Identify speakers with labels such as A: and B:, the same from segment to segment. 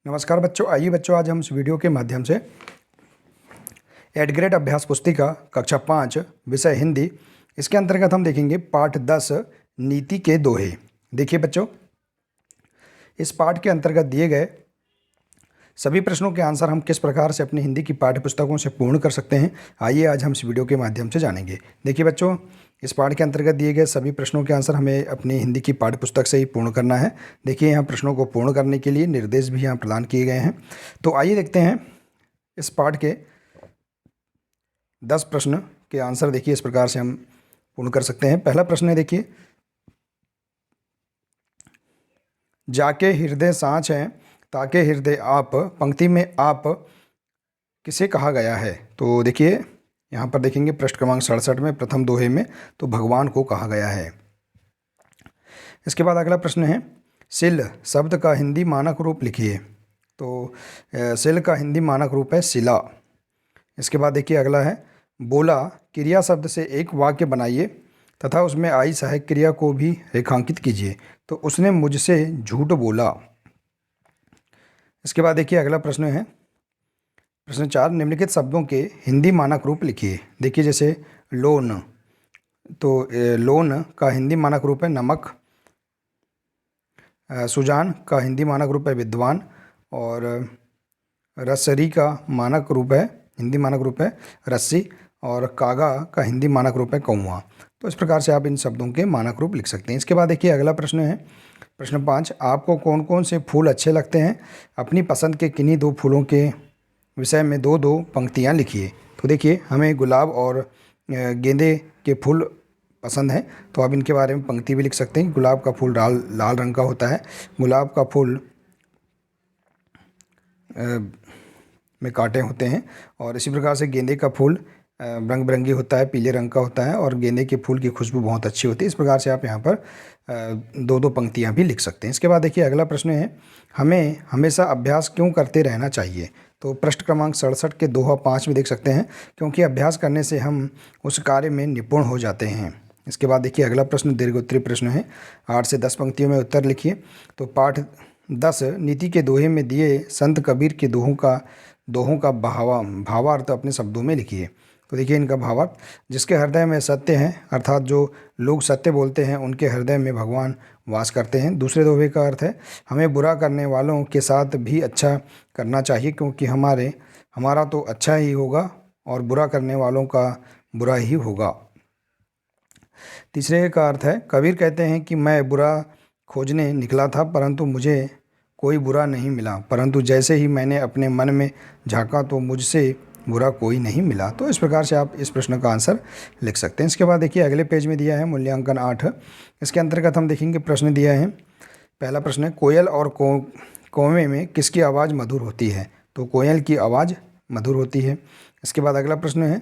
A: नमस्कार बच्चों, आइए बच्चों आज हम इस वीडियो के माध्यम से एड ग्रेड अभ्यास पुस्तिका कक्षा 5 विषय हिंदी, इसके अंतर्गत हम देखेंगे पाठ 10 नीति के दोहे। देखिए बच्चों, इस पाठ के अंतर्गत दिए गए सभी प्रश्नों के आंसर हम किस प्रकार से अपनी हिंदी की पाठ्य पुस्तकों से पूर्ण कर सकते हैं, आइए आज हम इस वीडियो के माध्यम से जानेंगे। देखिए बच्चों, इस पाठ के अंतर्गत दिए गए सभी प्रश्नों के आंसर हमें अपनी हिंदी की पाठ्य पुस्तक से ही पूर्ण करना है। देखिए यहाँ प्रश्नों को पूर्ण करने के लिए निर्देश भी यहाँ प्रदान किए गए हैं। तो आइए देखते हैं इस पाठ के 10 प्रश्न के आंसर। देखिए इस प्रकार से हम पूर्ण कर सकते हैं। पहला प्रश्न है, देखिए, जाके हृदय साँच है ताके हृदय आप, पंक्ति में आप किसे कहा गया है? तो देखिए यहाँ पर देखेंगे पृष्ठ क्रमांक 67 में प्रथम दोहे में तो भगवान को कहा गया है। इसके बाद अगला प्रश्न है, सिल शब्द का हिंदी मानक रूप लिखिए। तो सिल का हिंदी मानक रूप है सिला। इसके बाद देखिए अगला है, बोला क्रिया शब्द से एक वाक्य बनाइए तथा उसमें आई सहायक क्रिया को भी रेखांकित कीजिए। तो उसने मुझसे झूठ बोला। इसके बाद देखिए अगला प्रश्न है, प्रश्न 4, निम्नलिखित शब्दों के हिंदी मानक रूप लिखिए। देखिए जैसे लोन, तो लोन का हिंदी मानक रूप है नमक। सुजान का हिंदी मानक रूप है विद्वान। और रसरी का मानक रूप है, हिंदी मानक रूप है रस्सी। और कागा का हिंदी मानक रूप है कौवा। तो इस प्रकार से आप इन शब्दों के मानक रूप लिख सकते हैं। इसके बाद देखिए अगला प्रश्न है, प्रश्न 5, आपको कौन कौन से फूल अच्छे लगते हैं? अपनी पसंद के किन्हीं दो फूलों के विषय में दो दो पंक्तियाँ लिखिए। तो देखिए हमें गुलाब और गेंदे के फूल पसंद हैं, तो आप इनके बारे में पंक्ति भी लिख सकते हैं। गुलाब का फूल लाल रंग का होता है, गुलाब का फूल में कांटे होते हैं। और इसी प्रकार से गेंदे का फूल रंग बिरंगी होता है, पीले रंग का होता है और गेंदे के फूल की खुशबू बहुत अच्छी होती है। इस प्रकार से आप यहाँ पर दो दो पंक्तियाँ भी लिख सकते हैं। इसके बाद देखिए अगला प्रश्न है, हमें हमेशा अभ्यास क्यों करते रहना चाहिए? तो पृष्ठ क्रमांक 67 के दोहा 5 में देख सकते हैं, क्योंकि अभ्यास करने से हम उस कार्य में निपुण हो जाते हैं। इसके बाद देखिए अगला प्रश्न दीर्घोत्तरीय प्रश्न है, 8 से 10 पंक्तियों में उत्तर लिखिए। तो पाठ 10 नीति के दोहे में दिए संत कबीर के दोहों का भावार्थ अपने शब्दों में लिखिए। तो देखिए इनका भावार्थ, जिसके हृदय में सत्य है, अर्थात जो लोग सत्य बोलते हैं उनके हृदय में भगवान वास करते हैं। दूसरे दोहे का अर्थ है, हमें बुरा करने वालों के साथ भी अच्छा करना चाहिए, क्योंकि हमारा तो अच्छा ही होगा और बुरा करने वालों का बुरा ही होगा। तीसरे का अर्थ है, कबीर कहते हैं कि मैं बुरा खोजने निकला था परंतु मुझे कोई बुरा नहीं मिला, परंतु जैसे ही मैंने अपने मन में झांका तो मुझसे बुरा कोई नहीं मिला। तो इस प्रकार से आप इस प्रश्न का आंसर लिख सकते हैं। इसके बाद देखिए अगले पेज में दिया है मूल्यांकन 8। इसके अंतर्गत हम देखेंगे प्रश्न दिया है। पहला प्रश्न है, कोयल और कौवे में किसकी आवाज़ मधुर होती है? तो कोयल की आवाज़ मधुर होती है। इसके बाद अगला प्रश्न है,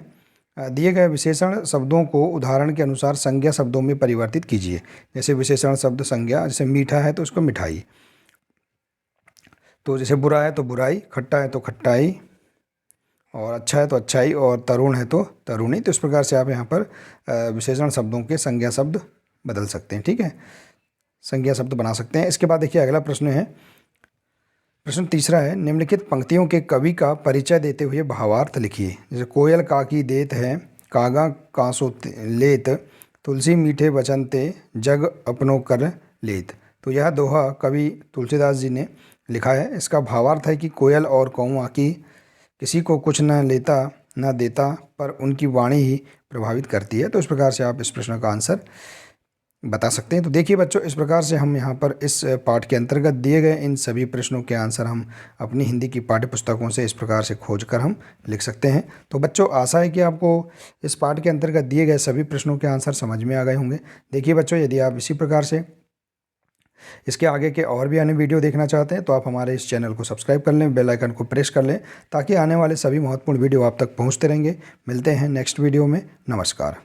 A: दिए गए विशेषण शब्दों को उदाहरण के अनुसार संज्ञा शब्दों में परिवर्तित कीजिए। जैसे विशेषण शब्द संज्ञा, जैसे मीठा है तो उसको मिठाई, तो जैसे बुरा है तो बुराई, खट्टा है तो खट्टाई, और अच्छा है तो अच्छाई, और तरुण है तो तरुणी। तो इस प्रकार से आप यहाँ पर विशेषण शब्दों के संज्ञा शब्द बदल सकते हैं। ठीक है, संज्ञा शब्द बना सकते हैं। इसके बाद देखिए अगला प्रश्न है, प्रश्न तीसरा है, निम्नलिखित पंक्तियों के कवि का परिचय देते हुए भावार्थ लिखिए। जैसे कोयल काकी देत है, कागा कांसो लेत, तुलसी मीठे वचन ते जग अपनो कर लेत। तो यह दोहा कवि तुलसीदास जी ने लिखा है। इसका भावार्थ है कि कोयल और कौवा की किसी को कुछ न लेता न देता, पर उनकी वाणी ही प्रभावित करती है। तो इस प्रकार से आप इस प्रश्न का आंसर बता सकते हैं। तो देखिए बच्चों, इस प्रकार से हम यहाँ पर इस पाठ के अंतर्गत दिए गए इन सभी प्रश्नों के आंसर हम अपनी हिंदी की पाठ्य पुस्तकों से इस प्रकार से खोज कर हम लिख सकते हैं। तो बच्चों, आशा है कि आपको इस पाठ के अंतर्गत दिए गए सभी प्रश्नों के आंसर समझ में आ गए होंगे। देखिए बच्चों, यदि आप इसी प्रकार से इसके आगे के और भी अन्य वीडियो देखना चाहते हैं तो आप हमारे इस चैनल को सब्सक्राइब कर लें, बेल आइकन को प्रेस कर लें, ताकि आने वाले सभी महत्वपूर्ण वीडियो आप तक पहुंचते रहेंगे। मिलते हैं नेक्स्ट वीडियो में। नमस्कार।